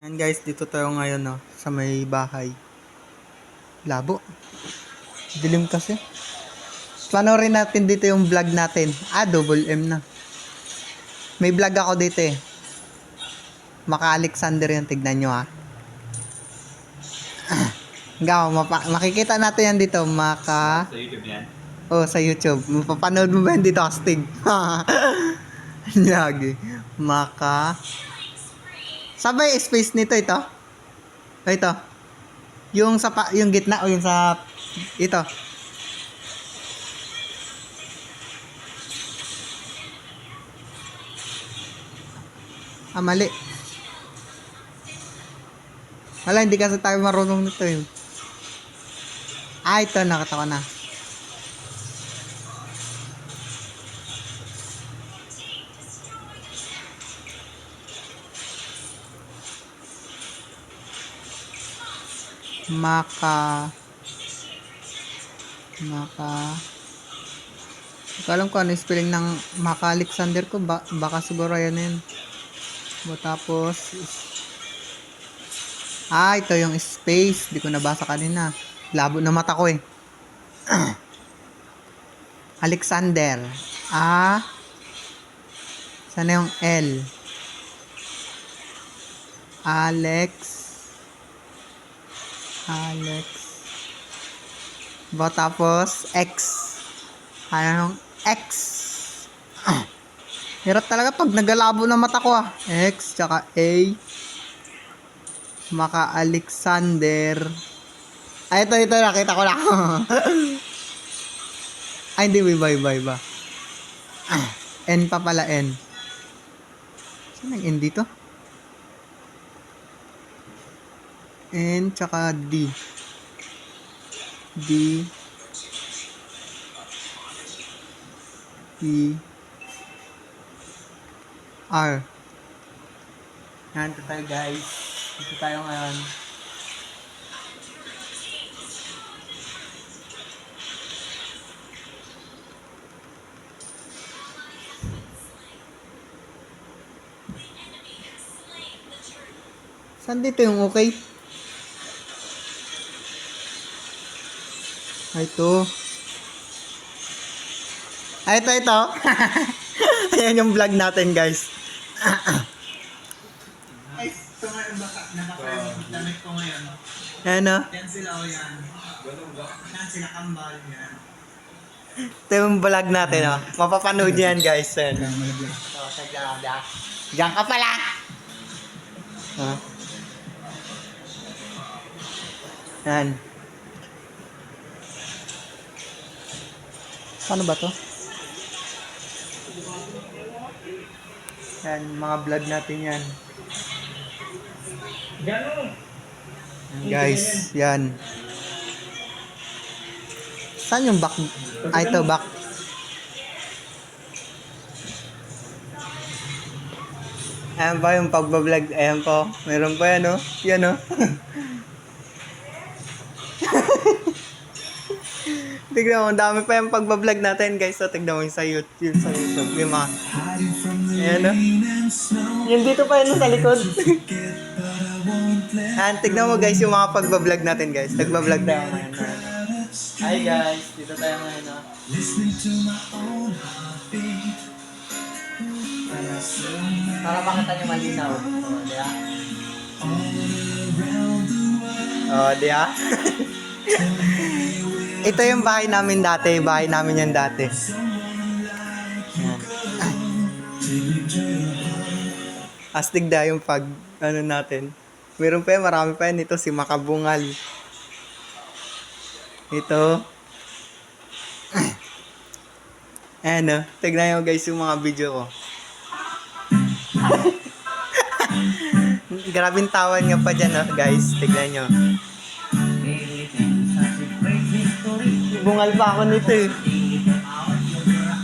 Yan guys, dito tayo ngayon no, sa may bahay. Labo. Dilim kasi. Panoorin natin dito yung vlog natin. Double M na. May vlog ako dito eh. Maka Alexander yung tignan nyo ha. Makikita natin yan dito. Sa YouTube yan? Oh, sa YouTube. Mapapanood mo ba yan dito, Astig? Lagi. Sabay space nito ito. Ito. Yung yung gitna o yung sa ito. Mali. Wala, hindi kasi tayo marunong nito yun. Ito, nakita ko na. Hindi ko alam kung ano yung spelling ng Maka Alexander ko. Baka siguro yan yun. Tapos ito yung space. Di ko nabasa kanina. Labo na mata ko eh. Alexander. Sana yung L. Alex. Tapos X. Ano yung X? Hirap talaga pag nagalabo na mata ko X, tsaka A. Maka Alexander. Ito, nakita ko na. Hindi, iba. N pa pala, N. Saan ang N dito? N, tsaka D. E, R. Nandito tayo guys. Dito tayo ngayon. Saan dito yung okay? Ito. Ito. Ayan yung vlog natin guys. Ay, ito nga yung nabaka yung damit ko ngayon. Ano? Yan sila o yan. Yan sila kambal yan. Ito yung vlog natin Mapapanood yan guys. Diyan ka pala. Yan. Paano ba to? Yan, mga vlog natin yan. Guys, yan. Saan yung back? Ito, back. Ayan pa yung pagbablog. Ayan po. Meron pa yan, Yan, Tignan mo, dami pa yung pagbablog natin, guys. So, tignan mo yung sa YouTube. Yung mga... Ayan, Yung dito pa yun sa likod. Ayan, tignan mo, guys, yung mga pagbablog natin, guys. Nagbablog tayo ngayon. Hi, guys. Dito tayo ngayon, Para makita nyo malinaw. Diya? Ito yung bahay namin dati. Bahay namin yan dati. Astig da yung pag natin. Meron pa yan, marami pa yan. Ito si Makabungal. Ito. Ayan tignan nyo guys yung mga video ko. Grabing tawan nga pa dyan guys. Tignan nyo. Bungal pa ako nito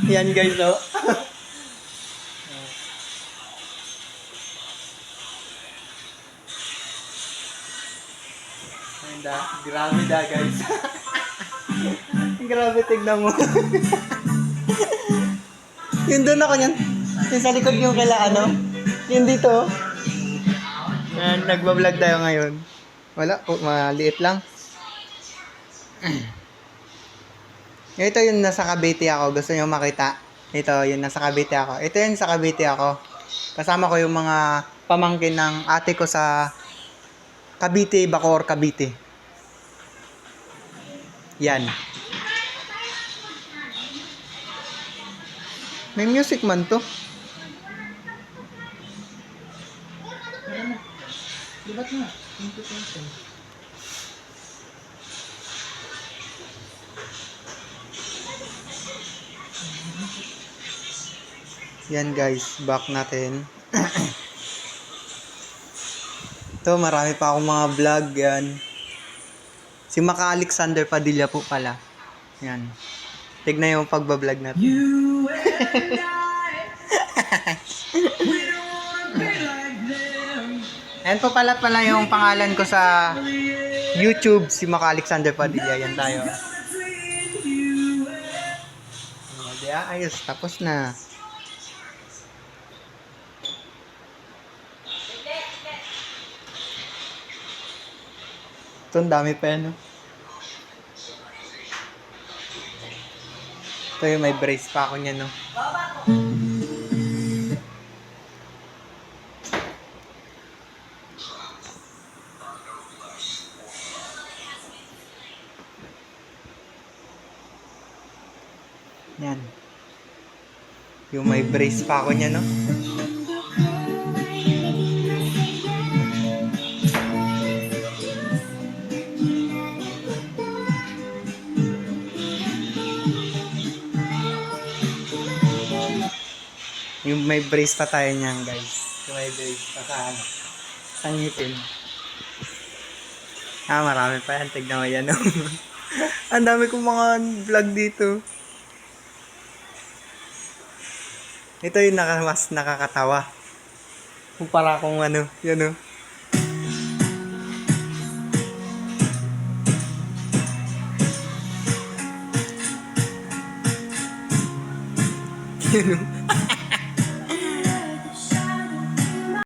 Yan guys Grabe guys. Grabe, tignan mo. Yun doon ako yan. Yung sa likod yung kaila Yung dito. Nagbablog tayo ngayon. Wala po, maliit lang. Ito yung nasa Cavite ako. Gusto nyo makita? Ito, yung nasa Cavite ako. Ito yung sa Cavite ako. Kasama ko yung mga pamangkin ng ate ko sa Cavite, Bacoor, Cavite. Yan. May music man to. Yan guys, back natin. Ito, marami pa akong mga vlog yan. Si Maka Alexander Padilla po pala. Yan. Tignan yung pagbablog natin. Ayan po pala yung pangalan ko sa YouTube, si Maka Alexander Padilla. Yan tayo. Ayos, tapos na. Ito, ang dami pa yan, no? Ito yung may brace pa ako niyan, no? Yan. Yung may brace pa ako niyan, no? Yung may brace pa tayo niyan, guys. Yung may brace pa sa ano. Sa ngipin. Marami pa yan. Tignan mo yan, no? Ang dami kong mga vlog dito. Ito yung mas nakakatawa. Kumpara kung ano, yun, no? Yun, no?